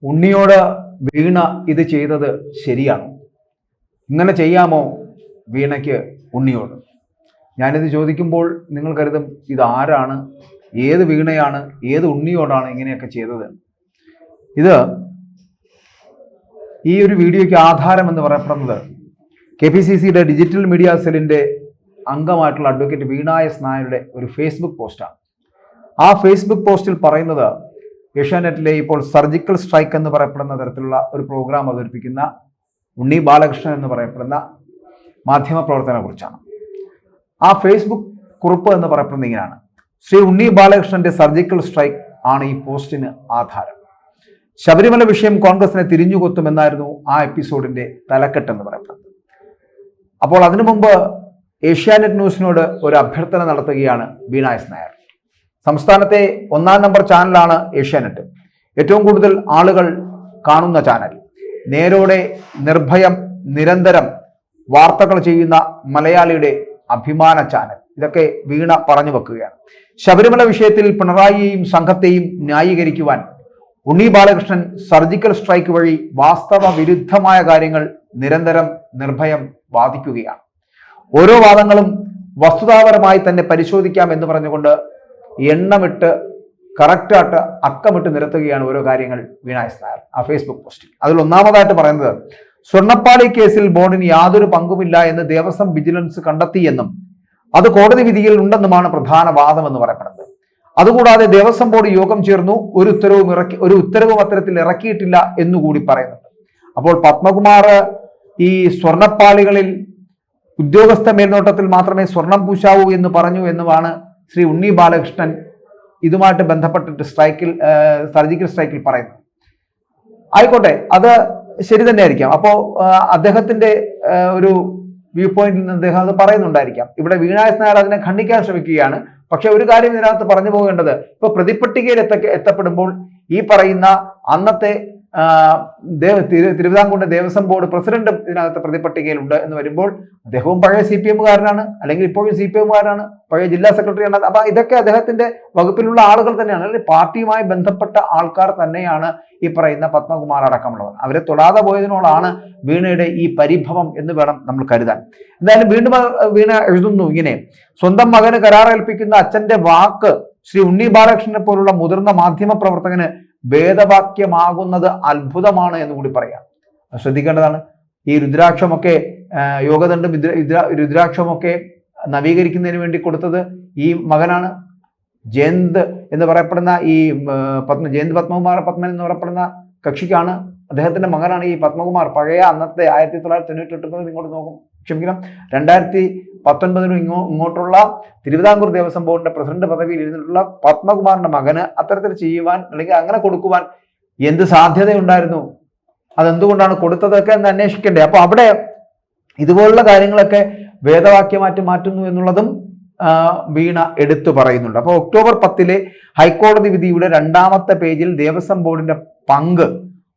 ഉണ്ണിയോട് വീണ ഇത് ചെയ്തത് ശരിയാണോ? ഇങ്ങനെ ചെയ്യാമോ വീണയ്ക്ക് ഉണ്ണിയോട്? ഞാനിത് ചോദിക്കുമ്പോൾ നിങ്ങൾ കരുതും ഇതാരാണ്, ഏത് വീണയാണ്, ഏത് ഉണ്ണിയോടാണ് ഇങ്ങനെയൊക്കെ ചെയ്തത്? ഇത് ഈ ഒരു വീഡിയോയ്ക്ക് ആധാരം എന്ന് പറയപ്പെടുന്നത് KPCCയുടെ ഡിജിറ്റൽ മീഡിയ സെല്ലിൻ്റെ അംഗമായിട്ടുള്ള അഡ്വക്കേറ്റ് വീണ എസ് നായരുടെ ഒരു ഫേസ്ബുക്ക് പോസ്റ്റാണ്. ആ ഫേസ്ബുക്ക് പോസ്റ്റിൽ പറയുന്നത് ഏഷ്യാനെറ്റിലെ ഇപ്പോൾ സർജിക്കൽ സ്ട്രൈക്ക് എന്ന് പറയപ്പെടുന്ന തരത്തിലുള്ള ഒരു പ്രോഗ്രാം അവതരിപ്പിക്കുന്ന ഉണ്ണി ബാലകൃഷ്ണൻ എന്ന് പറയപ്പെടുന്ന മാധ്യമപ്രവർത്തകനെ കുറിച്ചാണ്. ആ ഫേസ്ബുക്ക് കുറിപ്പ് എന്ന് പറയപ്പെടുന്നത് ഇങ്ങനെയാണ്: ശ്രീ ഉണ്ണി ബാലകൃഷ്ണന്റെ സർജിക്കൽ സ്ട്രൈക്ക് ആണ് ഈ പോസ്റ്റിന് ആധാരം. ശബരിമല വിഷയം കോൺഗ്രസിനെ തിരിഞ്ഞുകൊത്തുമെന്നായിരുന്നു ആ എപ്പിസോഡിന്റെ തലക്കെട്ട് എന്ന് പറയപ്പെടുന്നത്. അപ്പോൾ അതിനു മുമ്പ് ഏഷ്യാനെറ്റ് ന്യൂസിനോട് ഒരു അഭ്യർത്ഥന നടത്തുകയാണ് വീണ എസ് നായർ. സംസ്ഥാനത്തെ 1-ാം നമ്പർ ചാനലാണ് ഏഷ്യാനെറ്റ്. ഏറ്റവും കൂടുതൽ ആളുകൾ കാണുന്ന ചാനൽ, നേരോടെ നിർഭയം നിരന്തരം വാർത്തകൾ ചെയ്യുന്ന മലയാളിയുടെ അഭിമാന ചാനൽ. ഇതൊക്കെ വീണ പറഞ്ഞു വെക്കുകയാണ്. ശബരിമല വിഷയത്തിൽ പിണറായിയെയും സംഘത്തെയും ന്യായീകരിക്കുവാൻ ഉണ്ണി ബാലകൃഷ്ണൻ സർജിക്കൽ സ്ട്രൈക്ക് വഴി വാസ്തവ വിരുദ്ധമായ കാര്യങ്ങൾ നിരന്തരം നിർഭയം വാദിക്കുകയാണ്. ഓരോ വാദങ്ങളും വസ്തുതാപരമായി തന്നെ പരിശോധിക്കാം എന്ന് പറഞ്ഞുകൊണ്ട് എണ്ണമിട്ട് കറക്റ്റായിട്ട് അക്കമിട്ട് നിരത്തുകയാണ് ഓരോ കാര്യങ്ങൾ വീണ എസ് നായർ ആ ഫേസ്ബുക്ക് പോസ്റ്റിൽ. അതിൽ ഒന്നാമതായിട്ട് പറയുന്നത്, സ്വർണ്ണപ്പാളി കേസിൽ ബോർഡിന് യാതൊരു പങ്കുമില്ല എന്ന് ദേവസ്വം വിജിലൻസ് കണ്ടെത്തിയെന്നും അത് കോടതി വിധിയിൽ ഉണ്ടെന്നുമാണ് പ്രധാന വാദം എന്ന് പറയപ്പെടുന്നത്. അതുകൂടാതെ ദേവസ്വം ബോർഡ് യോഗം ചേർന്നു, ഒരു ഉത്തരവും അത്തരത്തിൽ ഇറക്കിയിട്ടില്ല എന്നുകൂടി പറയുന്നുണ്ട്. അപ്പോൾ പത്മകുമാർ ഈ സ്വർണ്ണപ്പാളികളിൽ ഉദ്യോഗസ്ഥ മേൽനോട്ടത്തിൽ മാത്രമേ സ്വർണം പൂശാവൂ എന്ന് പറഞ്ഞു എന്നുമാണ് ശ്രീ ഉണ്ണി ബാലകൃഷ്ണൻ ഇതുമായിട്ട് ബന്ധപ്പെട്ടിട്ട് സർജിക്കൽ സ്ട്രൈക്കിൽ പറയുന്നത്. ആയിക്കോട്ടെ, അത് ശരി തന്നെ ആയിരിക്കാം. അപ്പോൾ അദ്ദേഹത്തിന്റെ ഒരു വ്യൂ പോയിന്റിൽ നിന്ന് അദ്ദേഹം അത് പറയുന്നുണ്ടായിരിക്കാം. ഇവിടെ വീണ എസ് നായർ അതിനെ ഖണ്ഡിക്കാൻ ശ്രമിക്കുകയാണ്. പക്ഷെ ഒരു കാര്യം ഇതിനകത്ത് പറഞ്ഞു പോകേണ്ടത്, ഇപ്പൊ പ്രതിപട്ടികയിൽ എത്തപ്പെടുമ്പോൾ ഈ പറയുന്ന അന്നത്തെ തിരുവിതാംകൂറിന്റെ ദേവസ്വം ബോർഡ് പ്രസിഡന്റും ഇതിനകത്ത് പ്രതിപട്ടികയിലുണ്ട് എന്ന് വരുമ്പോൾ അദ്ദേഹവും പഴയ CPM-കാരനാണ്, അല്ലെങ്കിൽ ഇപ്പോഴും CPM-കാരനാണ്, പഴയ ജില്ലാ സെക്രട്ടറിയാണ്. അപ്പൊ ഇതൊക്കെ അദ്ദേഹത്തിന്റെ വകുപ്പിലുള്ള ആളുകൾ തന്നെയാണ്, അല്ലെങ്കിൽ പാർട്ടിയുമായി ബന്ധപ്പെട്ട ആൾക്കാർ തന്നെയാണ് ഈ പറയുന്ന പത്മകുമാർ അടക്കമുള്ളവർ. അവരെ തൊടാതെ പോയതിനോടാണ് വീണയുടെ ഈ പരിഭവം എന്ന് വേണം നമ്മൾ കരുതാൻ. എന്തായാലും വീണ്ടും വീണ എഴുതുന്നു ഇങ്ങനെ: സ്വന്തം മകന് കരാറേൽപ്പിക്കുന്ന അച്ഛന്റെ വാക്ക് ശ്രീ ഉണ്ണി ബാലകൃഷ്ണനെ പോലുള്ള മുതിർന്ന മാധ്യമ പ്രവർത്തകന് വേദവാക്യമാകുന്നത് അത്ഭുതമാണ് എന്ന് കൂടി പറയാം. ശ്രദ്ധിക്കേണ്ടതാണ്. ഈ രുദ്രാക്ഷമൊക്കെ യോഗദണ്ഡം രുദ്രാക്ഷമൊക്കെ നവീകരിക്കുന്നതിന് വേണ്ടി കൊടുത്തത് ഈ മകനാണ്. ജയന്ത് എന്ന് പറയപ്പെടുന്ന ഈ ജയന്ത് പത്മൻ എന്ന് പറയപ്പെടുന്ന കക്ഷിക്കാണ്, അദ്ദേഹത്തിന്റെ മകനാണ് ഈ പത്മകുമാർ. പഴയ അന്നത്തെ 1998 ഇങ്ങോട്ട് നോക്കും, ക്ഷമിക്കണം, 2019 ഇങ്ങോട്ടുള്ള തിരുവിതാംകൂർ ദേവസ്വം ബോർഡിന്റെ പ്രസിഡന്റ് പദവിയിൽ ഇരുന്നിട്ടുള്ള പത്മകുമാറിന്റെ മകന് അത്തരത്തിൽ ചെയ്യുവാൻ അല്ലെങ്കിൽ അങ്ങനെ കൊടുക്കുവാൻ എന്ത് സാധ്യതയുണ്ടായിരുന്നു? അതെന്തുകൊണ്ടാണ് കൊടുത്തതൊക്കെ എന്ന് അന്വേഷിക്കണ്ടേ? അപ്പൊ അവിടെ ഇതുപോലുള്ള കാര്യങ്ങളൊക്കെ വേദവാക്യമാറ്റി മാറ്റുന്നു എന്നുള്ളതും വീണ എടുത്തു പറയുന്നുണ്ട്. അപ്പോൾ ഒക്ടോബർ 10 ഹൈക്കോടതി വിധിയുടെ 2ാമത്തെ പേജിൽ ദേവസ്വം ബോർഡിന്റെ പങ്ക്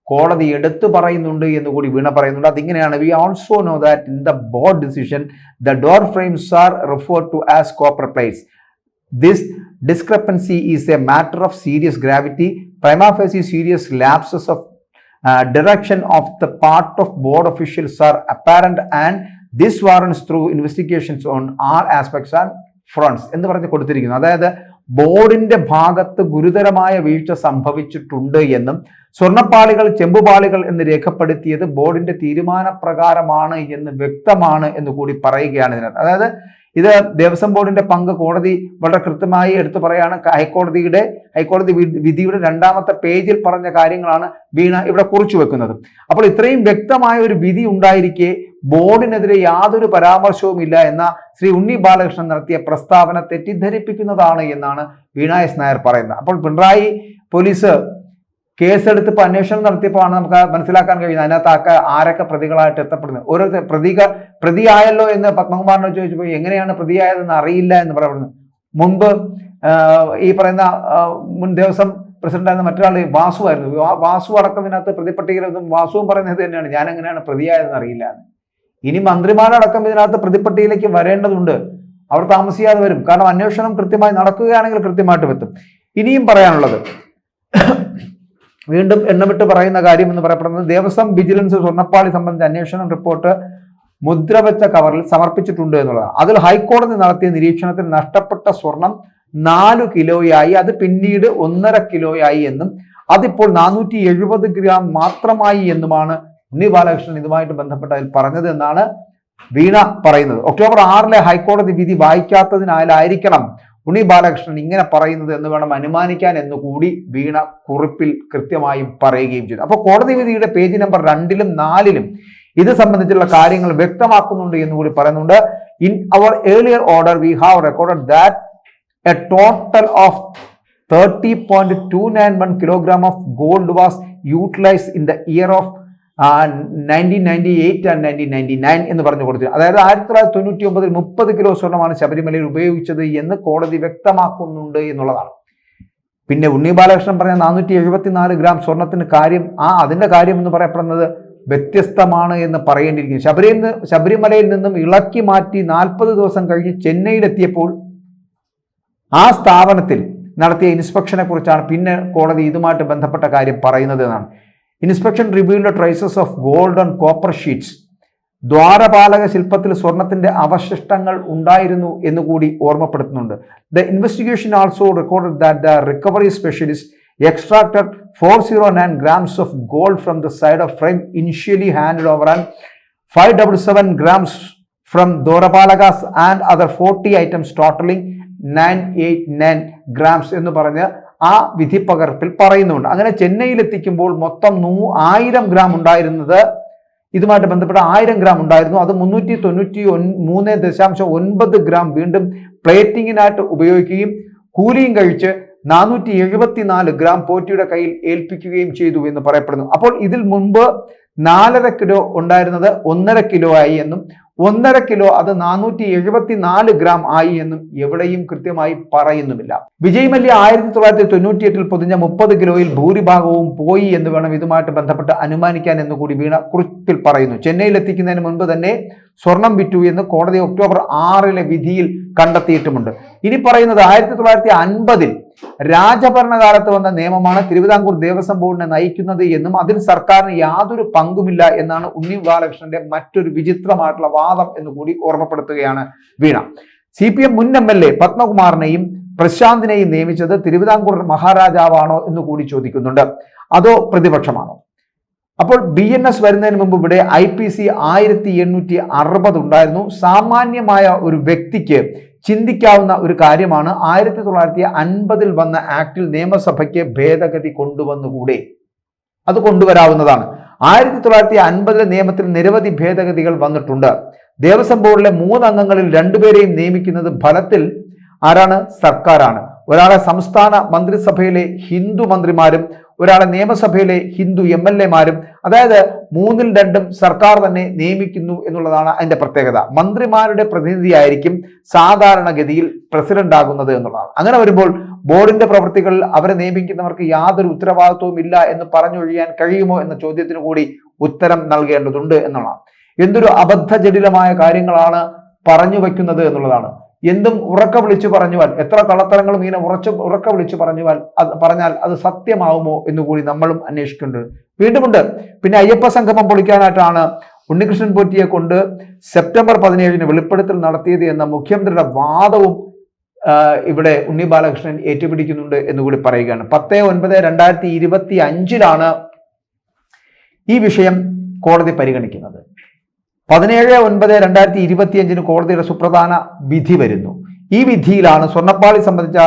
കോടതി എടുത്തു പറയുന്നുണ്ട് എന്ന് കൂടി വീണ പറയുന്നുണ്ട്. അതിങ്ങനെയാണ്: we also know that in the board decision the door frames are referred to as copper plates. This discrepancy is a matter of serious gravity. Prima facie serious lapses of direction of the part of board officials are apparent and this warrants through investigations on all aspects and fronts എന്ന് പറഞ്ഞ് കൊടുത്തിരിക്കുന്നു. അതായത് ബോർഡിന്റെ ഭാഗത്ത് ഗുരുതരമായ വീഴ്ച സംഭവിച്ചിട്ടുണ്ട് എന്നും സ്വർണ്ണപ്പാളികൾ ചെമ്പുപാളികൾ എന്ന് രേഖപ്പെടുത്തിയത് ബോർഡിന്റെ തീരുമാനപ്രകാരമാണ് എന്ന് വ്യക്തമാണ് എന്ന് കൂടി പറയുകയാണ് ഇതിനകത്ത്. അതായത് ഇത് ദേവസ്വം ബോർഡിന്റെ പങ്ക് കോടതി വളരെ കൃത്യമായി എടുത്തു പറയാണ്. ഹൈക്കോടതി വിധിയുടെ 2ാമത്തെ പേജിൽ പറഞ്ഞ കാര്യങ്ങളാണ് വീണ ഇവിടെ കുറിച്ചു വെക്കുന്നത്. അപ്പോൾ ഇത്രയും വ്യക്തമായ ഒരു വിധി ഉണ്ടായിരിക്കെ ബോർഡിനെതിരെ യാതൊരു പരാമർശവും ഇല്ല എന്ന ശ്രീ ഉണ്ണി ബാലകൃഷ്ണൻ നടത്തിയ പ്രസ്താവന തെറ്റിദ്ധരിപ്പിക്കുന്നതാണ് എന്നാണ് വീണ എസ് നായർ പറയുന്നത്. അപ്പോൾ പിണറായി പോലീസ് കേസെടുത്ത് ഇപ്പോൾ അന്വേഷണം നടത്തിയപ്പോഴാണ് നമുക്ക് മനസ്സിലാക്കാൻ കഴിയുന്നത് അതിനകത്ത് ആരൊക്കെ പ്രതികളായിട്ട് എത്തപ്പെടുന്നത്. ഓരോരുത്തർ പ്രതിയായല്ലോ എന്ന് പത്മകുമാറിനോട് ചോദിച്ചപ്പോൾ എങ്ങനെയാണ് പ്രതിയായതെന്ന് അറിയില്ല എന്ന് പറയപ്പെടുന്നു. മുൻപ് ഈ പറയുന്ന മുൻ ദേവസ്വം പ്രസിഡന്റായിരുന്ന മറ്റൊരാൾ വാസു ആയിരുന്നു. വാസു അടക്കം ഇതിനകത്ത് പ്രതിപട്ടികയിലൊന്നും വാസുവും പറയുന്നത് തന്നെയാണ്, ഞാൻ എങ്ങനെയാണ് പ്രതിയായതെന്ന് അറിയില്ല. ഇനി മന്ത്രിമാരടക്കം ഇതിനകത്ത് പ്രതിപട്ടികയിലേക്ക് വരേണ്ടതുണ്ട്. അവർ താമസിയാതെ വരും. കാരണം അന്വേഷണം കൃത്യമായി നടക്കുകയാണെങ്കിൽ കൃത്യമായിട്ട് എത്തും. ഇനിയും പറയാനുള്ളത്, വീണ്ടും എണ്ണമിട്ട് പറയുന്ന കാര്യം എന്ന് പറയപ്പെടുന്നത് ദേവസ്വം വിജിലൻസ് സ്വർണ്ണപ്പാളി സംബന്ധിച്ച അന്വേഷണ റിപ്പോർട്ട് മുദ്രവെച്ച കവറിൽ സമർപ്പിച്ചിട്ടുണ്ട് എന്നുള്ളതാണ്. അതിൽ ഹൈക്കോടതി നടത്തിയ നിരീക്ഷണത്തിൽ നഷ്ടപ്പെട്ട സ്വർണം 4 കിലോയായി, അത് പിന്നീട് 1.5 കിലോയായി എന്നും അതിപ്പോൾ 470 ഗ്രാം മാത്രമായി എന്നുമാണ് ഉണ്ണി ബാലകൃഷ്ണൻ ഇതുമായിട്ട് ബന്ധപ്പെട്ട് അതിൽ പറഞ്ഞത് എന്നാണ് വീണ പറയുന്നത്. ഒക്ടോബർ 6 ഹൈക്കോടതി വിധി വായിക്കാത്തതിനാലായിരിക്കണം ഉണ്ണി ബാലകൃഷ്ണൻ ഇങ്ങനെ പറയുന്നത് എന്ന് വേണം അനുമാനിക്കാൻ എന്നുകൂടി വീണ കുറിപ്പിൽ കൃത്യമായും പറയുകയും ചെയ്തു. അപ്പോൾ കോടതി വിധിയുടെ പേജ് നമ്പർ 2-ലും 4-ലും ഇത് സംബന്ധിച്ചുള്ള കാര്യങ്ങൾ വ്യക്തമാക്കുന്നുണ്ട് എന്നുകൂടി പറയുന്നുണ്ട്. In our earlier order we have recorded that a total of 30.291 kilogram of gold was utilized in the year of 1998 and 1999 എന്ന് പറഞ്ഞു കൊടുത്തു. അതായത് 1999 30 കിലോ സ്വർണ്ണമാണ് ശബരിമലയിൽ ഉപയോഗിച്ചത് എന്ന് കോടതി വ്യക്തമാക്കുന്നുണ്ട് എന്നുള്ളതാണ്. പിന്നെ ഉണ്ണി ബാലകൃഷ്ണൻ പറഞ്ഞ 474 ഗ്രാം സ്വർണത്തിന് കാര്യം അതിന്റെ കാര്യം എന്ന് പറയപ്പെടുന്നത് വ്യത്യസ്തമാണ് എന്ന് പറയേണ്ടിയിരിക്കുന്നു. ശബരിമലയിൽ നിന്നും ഇളക്കി മാറ്റി 40 ദിവസം കഴിഞ്ഞ് ചെന്നൈയിലെത്തിയപ്പോൾ ആ സ്ഥാപനത്തിൽ നടത്തിയ ഇൻസ്പെക്ഷനെ കുറിച്ചാണ് പിന്നെ കോടതി ഇതുമായിട്ട് ബന്ധപ്പെട്ട കാര്യം പറയുന്നത് എന്നാണ്. Inspection revealed traces of gold on copper sheets. ദ്വാരപാലക ശില്പത്തിൽ സ്വർണത്തിന്റെ അവശിഷ്ടങ്ങൾ ഉണ്ടായിരുന്നു എന്നുകൂടി ഓർമ്മപ്പെടുത്തുന്നുണ്ട്. The investigation also recorded that the recovery specialist extracted 409 grams of gold from the side of frame initially handed over and 577 grams from Dwarapalakas and other 40 items totaling 989 grams എന്ന് പറഞ്ഞ് ആ വിധി പകർപ്പിൽ പറയുന്നുണ്ട്. അങ്ങനെ ചെന്നൈയിൽ എത്തിക്കുമ്പോൾ മൊത്തം 1000 ഗ്രാം ഉണ്ടായിരുന്നത്, ഇതുമായിട്ട് ബന്ധപ്പെട്ട 1000 ഗ്രാം ഉണ്ടായിരുന്നു. അത് 393.9 ഗ്രാം വീണ്ടും പ്ലേറ്റിങ്ങിനായിട്ട് ഉപയോഗിക്കുകയും കൂലിയും കഴിച്ച് 474 ഗ്രാം പോറ്റിയുടെ കയ്യിൽ ഏൽപ്പിക്കുകയും ചെയ്തു എന്ന് പറയപ്പെടുന്നു. അപ്പോൾ ഇതിൽ മുൻപ് 4.5 കിലോ ഉണ്ടായിരുന്നത് 1.5 കിലോ ആയി എന്നും 1.5 കിലോ അത് 474 ഗ്രാം ആയി എന്നും എവിടെയും കൃത്യമായി പറയുന്നുമില്ല. വിജയ് മല്യ 1998 പൊതിഞ്ഞ 30 കിലോയിൽ ഭൂരിഭാഗവും പോയി എന്ന് വേണം ഇതുമായിട്ട് ബന്ധപ്പെട്ട് അനുമാനിക്കാൻ എന്നുകൂടി വീണ കുറിപ്പിൽ പറയുന്നു. ചെന്നൈയിൽ എത്തിക്കുന്നതിന് മുൻപ് തന്നെ സ്വർണം വിറ്റു എന്ന് കോടതി ഒക്ടോബർ 6 വിധിയിൽ കണ്ടെത്തിയിട്ടുമുണ്ട്. ഇനി പറയുന്നത് 1950 രാജഭരണകാലത്ത് വന്ന നിയമമാണ് തിരുവിതാംകൂർ ദേവസ്വം ബോർഡിനെ നയിക്കുന്നത് എന്നും അതിൽ സർക്കാരിന് യാതൊരു പങ്കുമില്ല എന്നാണ് ഉണ്ണി ബാലകൃഷ്ണന്റെ മറ്റൊരു വിചിത്രമായിട്ടുള്ള വാദം എന്നുകൂടി ഓർമ്മപ്പെടുത്തുകയാണ് വീണ. CPM മുൻ MLA പത്മകുമാറിനെയും പ്രശാന്തിനെയും നിയമിച്ചത് തിരുവിതാംകൂർ മഹാരാജാവാണോ എന്ന് കൂടി ചോദിക്കുന്നുണ്ട്. അതോ പ്രതിപക്ഷമാണോ? അപ്പോൾ BNS വരുന്നതിന് മുമ്പ് ഇവിടെ IPC 1860 ഉണ്ടായിരുന്നു. സാമാന്യമായ ഒരു വ്യക്തിക്ക് ചിന്തിക്കാവുന്ന ഒരു കാര്യമാണ് 1950 വന്ന ആക്ടിൽ നിയമസഭയ്ക്ക് ഭേദഗതി കൊണ്ടുവന്നുകൂടെ? അത് കൊണ്ടുവരാവുന്നതാണ്. 1950 നിയമത്തിൽ നിരവധി ഭേദഗതികൾ വന്നിട്ടുണ്ട്. ദേവസ്വം ബോർഡിലെ 3 അംഗങ്ങളിൽ 2 പേരെയും നിയമിക്കുന്നത് ഫലത്തിൽ ആരാണ്? സർക്കാരാണ്. ഒരാളെ സംസ്ഥാന മന്ത്രിസഭയിലെ ഹിന്ദു മന്ത്രിമാരും ഒരാളെ നിയമസഭയിലെ ഹിന്ദു MLA മാരും, അതായത് 3-2 സർക്കാർ തന്നെ നിയമിക്കുന്നു എന്നുള്ളതാണ് അതിന്റെ പ്രത്യേകത. മന്ത്രിമാരുടെ പ്രതിനിധിയായിരിക്കും സാധാരണഗതിയിൽ പ്രസിഡന്റ് ആകുന്നത് എന്നുള്ളതാണ്. അങ്ങനെ വരുമ്പോൾ ബോർഡിന്റെ പ്രവൃത്തികളിൽ അവരെ നിയമിക്കുന്നവർക്ക് യാതൊരു ഉത്തരവാദിത്വവും ഇല്ല എന്ന് പറഞ്ഞൊഴിയാൻ കഴിയുമോ എന്ന ചോദ്യത്തിന് കൂടി ഉത്തരം നൽകേണ്ടതുണ്ട് എന്നുള്ളതാണ്. എന്തൊരു അബദ്ധജടിലമായ കാര്യങ്ങളാണ് പറഞ്ഞു വയ്ക്കുന്നത് എന്നുള്ളതാണ്. എന്തും ഉറക്ക വിളിച്ചു പറഞ്ഞുവാൽ, എത്ര കള്ളത്തരങ്ങളും ഇങ്ങനെ ഉറക്ക വിളിച്ചു പറഞ്ഞാൽ അത് സത്യമാവുമോ എന്നുകൂടി നമ്മളും അന്വേഷിക്കേണ്ടത് വീണ്ടുമുണ്ട്. പിന്നെ അയ്യപ്പ സംഗമം പൊളിക്കാനായിട്ടാണ് ഉണ്ണികൃഷ്ണൻ പോറ്റിയെ കൊണ്ട് സെപ്റ്റംബർ 17 വെളിപ്പെടുത്തൽ നടത്തിയത് എന്ന മുഖ്യമന്ത്രിയുടെ വാദവും ഇവിടെ ഉണ്ണി ബാലകൃഷ്ണൻ ഏറ്റുപിടിക്കുന്നുണ്ട് എന്നുകൂടി പറയുകയാണ്. 10/9/2025 ഈ വിഷയം കോടതി പരിഗണിക്കുന്നത്. 17/9/2025 കോടതിയുടെ സുപ്രധാന വിധി വരുന്നു. ഈ വിധിയിലാണ് സ്വർണ്ണപ്പാളി സംബന്ധിച്ച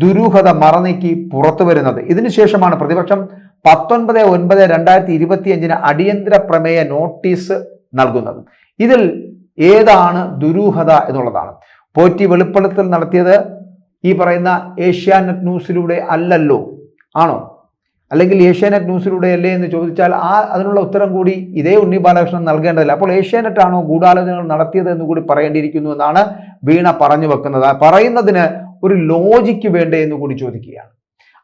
ദുരൂഹത മറനീക്കി പുറത്തു വരുന്നത്. ഇതിനുശേഷമാണ് പ്രതിപക്ഷം 19/9/2025 അടിയന്തര പ്രമേയ നോട്ടീസ് നൽകുന്നത്. ഇതിൽ ഏതാണ് ദുരൂഹത എന്നുള്ളതാണ്. പോറ്റി വെളിപ്പെടുത്തൽ നടത്തിയത് ഈ പറയുന്ന ഏഷ്യാനെറ്റ് ന്യൂസിലൂടെ അല്ലല്ലോ, ആണോ? അല്ലെങ്കിൽ ഏഷ്യാനെറ്റ് ന്യൂസിലൂടെ അല്ലേ എന്ന് ചോദിച്ചാൽ അതിനുള്ള ഉത്തരം കൂടി ഇതേ ഉണ്ണി ബാലകൃഷ്ണൻ നൽകേണ്ടതില്ല. അപ്പോൾ ഏഷ്യാനെറ്റ് ആണോ ഗൂഢാലോചനകൾ നടത്തിയത് എന്ന് കൂടി പറയേണ്ടിയിരിക്കുന്നു എന്നാണ് വീണ പറഞ്ഞു വെക്കുന്നത്. പറയുന്നതിന് ഒരു ലോജിക്ക് വേണ്ടേ എന്ന് കൂടി ചോദിക്കുകയാണ്.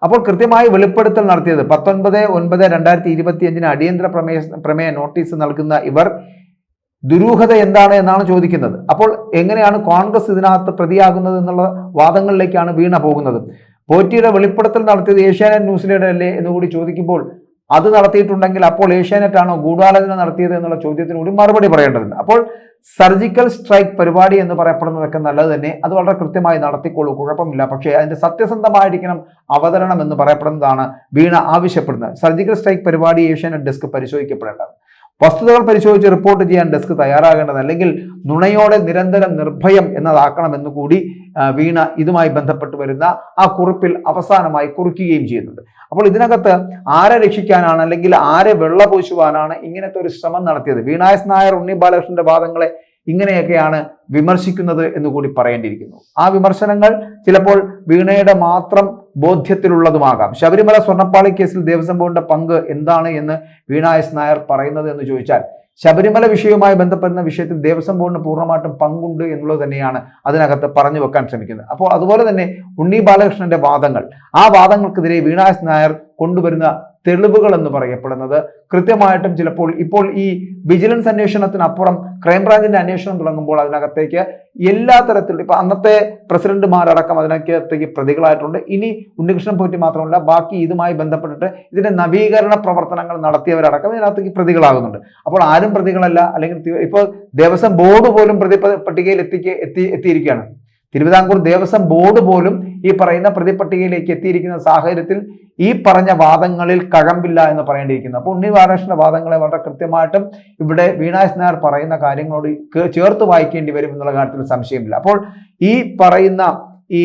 അപ്പോൾ കൃത്യമായി വെളിപ്പെടുത്തൽ നടത്തിയത് 19/9/2025 അടിയന്തര പ്രമേയ നോട്ടീസ് നൽകുന്ന ഇവർ ദുരൂഹത എന്താണ് എന്നാണ് ചോദിക്കുന്നത്. അപ്പോൾ എങ്ങനെയാണ് കോൺഗ്രസ് ഇതിനകത്ത് പ്രതിയാകുന്നത് എന്നുള്ള വാദങ്ങളിലേക്കാണ് വീണ പോകുന്നത്. പോറ്റിയുടെ വെളിപ്പെടുത്തൽ നടത്തിയത് ഏഷ്യാനെറ്റ് ന്യൂസിലൂടെ അല്ലേ എന്ന് കൂടി ചോദിക്കുമ്പോൾ അത് നടത്തിയിട്ടുണ്ടെങ്കിൽ അപ്പോൾ ഏഷ്യാനെറ്റ് ആണോ ഗൂഢാലോചന നടത്തിയത് എന്നുള്ള ചോദ്യത്തിന് കൂടി മറുപടി പറയേണ്ടതുണ്ട്. അപ്പോൾ സർജിക്കൽ സ്ട്രൈക്ക് പരിപാടി എന്ന് പറയപ്പെടുന്നതൊക്കെ നല്ലത് തന്നെ, അത് വളരെ കൃത്യമായി നടത്തിക്കൊള്ളൂ, കുഴപ്പമില്ല. പക്ഷേ അതിന്റെ സത്യസന്ധമായിരിക്കണം അവതരണം എന്ന് പറയപ്പെടുന്നതാണ് വീണ ആവശ്യപ്പെടുന്നത്. സർജിക്കൽ സ്ട്രൈക്ക് പരിപാടി ഏഷ്യാനെറ്റ് ഡെസ്ക് പരിശോധിക്കപ്പെടേണ്ടത്, വസ്തുതകൾ പരിശോധിച്ച് റിപ്പോർട്ട് ചെയ്യാൻ ഡെസ്ക് തയ്യാറാകേണ്ടത്, അല്ലെങ്കിൽ നുണയോടെ നിരന്തരം നിർഭയം എന്നതാക്കണമെന്ന് കൂടി വീണ ഇതുമായി ബന്ധപ്പെട്ട് വരുന്ന ആ കുറിപ്പിൽ അവസാനമായി കുറിക്കുകയും ചെയ്യുന്നുണ്ട്. അപ്പോൾ ഇതിനകത്ത് ആരെ രക്ഷിക്കാനാണ് അല്ലെങ്കിൽ ആരെ വെള്ളപൂശുവാനാണ് ഇങ്ങനത്തെ ഒരു ശ്രമം നടത്തിയത്? വീണ എസ് നായർ ഉണ്ണി ബാലകൃഷ്ണന്റെ വാദങ്ങളെ ഇങ്ങനെയൊക്കെയാണ് വിമർശിക്കുന്നത് എന്ന് കൂടി പറയേണ്ടിയിരിക്കുന്നു. ആ വിമർശനങ്ങൾ ചിലപ്പോൾ വീണയുടെ മാത്രം ബോധ്യത്തിലുള്ളതുമാകാം. ശബരിമല സ്വർണ്ണപ്പാളി കേസിൽ ദേവസ്വം ബോർഡിന്റെ പങ്ക് എന്താണ് എന്ന് വീണ എസ് നായർ പറയുന്നത് എന്ന് ചോദിച്ചാൽ, ശബരിമല വിഷയവുമായി ബന്ധപ്പെടുന്ന വിഷയത്തിൽ ദേവസ്വം ബോർഡിന് പൂർണ്ണമായിട്ടും പങ്കുണ്ട് എന്നുള്ളത് തന്നെയാണ് അതിനകത്ത് പറഞ്ഞു വെക്കാൻ ശ്രമിക്കുന്നത്. അപ്പോൾ അതുപോലെ തന്നെ ഉണ്ണി ബാലകൃഷ്ണന്റെ വാദങ്ങൾ, ആ വാദങ്ങൾക്കെതിരെ വീണ എസ് നായർ കൊണ്ടുവരുന്ന തെളിവുകൾ എന്ന് പറയപ്പെടുന്നത് കൃത്യമായിട്ടും ചിലപ്പോൾ ഇപ്പോൾ ഈ വിജിലൻസ് അന്വേഷണത്തിനപ്പുറം ക്രൈംബ്രാഞ്ചിന്റെ അന്വേഷണം തുടങ്ങുമ്പോൾ അതിനകത്തേക്ക് എല്ലാ തരത്തിലും ഇപ്പൊ അന്നത്തെ പ്രസിഡന്റുമാരടക്കം അതിനകത്തേക്ക് പ്രതികളായിട്ടുണ്ട്. ഇനി ഉണ്ണികൃഷ്ണൻ പോറ്റി മാത്രമല്ല, ബാക്കി ഇതുമായി ബന്ധപ്പെട്ടിട്ട് ഇതിന്റെ നവീകരണ പ്രവർത്തനങ്ങൾ നടത്തിയവരടക്കം ഇതിനകത്തേക്ക് പ്രതികളാകുന്നുണ്ട്. അപ്പോൾ ആരും പ്രതികളല്ല, അല്ലെങ്കിൽ ഇപ്പോൾ ദേവസ്വം ബോർഡ് പോലും പ്രതി പട്ടികയിൽ എത്തിയിരിക്കുകയാണ്. തിരുവിതാംകൂർ ദേവസ്വം ബോർഡ് പോലും ഈ പറയുന്ന പ്രതിപട്ടികയിലേക്ക് എത്തിയിരിക്കുന്ന സാഹചര്യത്തിൽ ഈ പറഞ്ഞ വാദങ്ങളിൽ കഴമ്പില്ല എന്ന് പറയേണ്ടിയിരിക്കുന്നു. അപ്പോൾ ഉണ്ണി ബാലകൃഷ്ണന്റെ വാദങ്ങളെ വളരെ കൃത്യമായിട്ടും ഇവിടെ വീണ എസ് നായർ പറയുന്ന കാര്യങ്ങളോട് ചേർത്ത് വായിക്കേണ്ടി വരും എന്നുള്ള കാര്യത്തിൽ സംശയമില്ല. അപ്പോൾ ഈ പറയുന്ന ഈ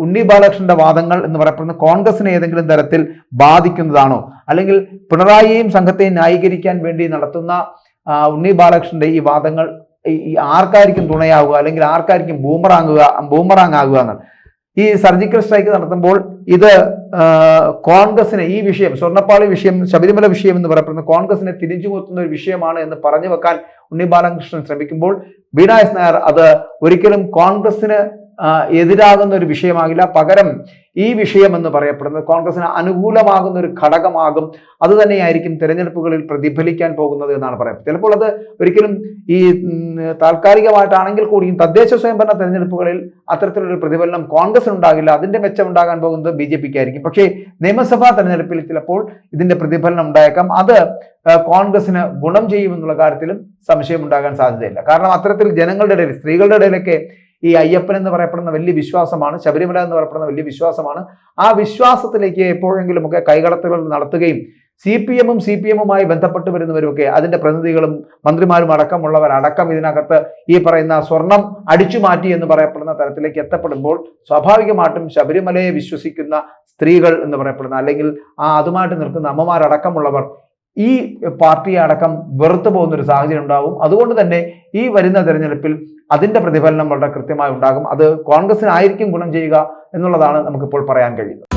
ഉണ്ണി ബാലകൃഷ്ണന്റെ വാദങ്ങൾ എന്ന് പറയപ്പെടുന്ന കോൺഗ്രസിനെ ഏതെങ്കിലും തരത്തിൽ ബാധിക്കുന്നതാണോ, അല്ലെങ്കിൽ പിണറായിയെയും സംഘത്തെയും ന്യായീകരിക്കാൻ വേണ്ടി നടത്തുന്ന ഉണ്ണി ബാലകൃഷ്ണന്റെ ഈ വാദങ്ങൾ ഈ ആർക്കായിരിക്കും തുണയാവുക, അല്ലെങ്കിൽ ആർക്കായിരിക്കും ബൂമറാങ് ആകുക എന്നാണ്. ഈ സർജിക്കൽ സ്ട്രൈക്ക് നടത്തുമ്പോൾ ഇത് കോൺഗ്രസിനെ, ഈ വിഷയം സ്വർണ്ണപ്പാളി വിഷയം, ശബരിമല വിഷയം എന്ന് പറയപ്പെടുന്ന കോൺഗ്രസിനെ തിരിച്ചുകൊത്തുന്ന ഒരു വിഷയമാണ് എന്ന് പറഞ്ഞു വെക്കാൻ ഉണ്ണി ബാലകൃഷ്ണൻ ശ്രമിക്കുമ്പോൾ വീണ എസ് നായർ അത് ഒരിക്കലും കോൺഗ്രസിന് എതിരാകുന്ന ഒരു വിഷയമാകില്ല. പകരം ഈ വിഷയം എന്ന് പറയപ്പെടുന്നത് കോൺഗ്രസിന് അനുകൂലമാകുന്ന ഒരു ഘടകമാകും. അത് തന്നെയായിരിക്കും തെരഞ്ഞെടുപ്പുകളിൽ പ്രതിഫലിക്കാൻ പോകുന്നത് എന്നാണ് പറയുന്നത്. ചിലപ്പോൾ അത് ഒരിക്കലും ഈ താൽക്കാലികമായിട്ടാണെങ്കിൽ കൂടിയും തദ്ദേശ സ്വയംഭരണ തെരഞ്ഞെടുപ്പുകളിൽ അത്തരത്തിലൊരു പ്രതിഫലനം കോൺഗ്രസിന് ഉണ്ടാകില്ല. അതിന്റെ മെച്ചം ഉണ്ടാകാൻ പോകുന്നത് BJP ആയിരിക്കും. പക്ഷേ നിയമസഭാ തെരഞ്ഞെടുപ്പിൽ ചിലപ്പോൾ ഇതിന്റെ പ്രതിഫലനം ഉണ്ടായേക്കാം. അത് കോൺഗ്രസിന് ഗുണം ചെയ്യുമെന്നുള്ള കാര്യത്തിലും സംശയം ഉണ്ടാകാൻ സാധ്യതയില്ല. കാരണം അത്തരത്തിൽ ജനങ്ങളുടെ ഇടയിൽ, സ്ത്രീകളുടെ ഇടയിലൊക്കെ ഈ അയ്യപ്പൻ എന്ന് പറയപ്പെടുന്ന വലിയ വിശ്വാസമാണ്, ശബരിമല എന്ന് പറയപ്പെടുന്ന വലിയ വിശ്വാസമാണ്. ആ വിശ്വാസത്തിലേക്ക് എപ്പോഴെങ്കിലുമൊക്കെ കൈകടത്തുകൾ നടത്തുകയും CPM-ഉമായി ബന്ധപ്പെട്ട് വരുന്നവരുമൊക്കെ അതിന്റെ പ്രതിനിധികളും മന്ത്രിമാരും അടക്കമുള്ളവരടക്കം ഇതിനകത്ത് ഈ പറയുന്ന സ്വർണം അടിച്ചു മാറ്റി എന്ന് പറയപ്പെടുന്ന തരത്തിലേക്ക് എത്തപ്പെടുമ്പോൾ സ്വാഭാവികമായിട്ടും ശബരിമലയെ വിശ്വസിക്കുന്ന സ്ത്രീകൾ എന്ന് പറയപ്പെടുന്ന, അല്ലെങ്കിൽ അതുമായിട്ട് നിൽക്കുന്ന അമ്മമാരടക്കമുള്ളവർ ഈ പാർട്ടിയെ അടക്കം വെറുത്തു പോകുന്ന ഒരു സാഹചര്യം ഉണ്ടാവും. അതുകൊണ്ട് തന്നെ ഈ വരുന്ന തെരഞ്ഞെടുപ്പിൽ അതിന്റെ പ്രതിഫലനം വളരെ കൃത്യമായി ഉണ്ടാകും. അത് കോൺഗ്രസിനായിരിക്കും ഗുണം ചെയ്യുക എന്നുള്ളതാണ് നമുക്കിപ്പോൾ പറയാൻ കഴിയുന്നത്.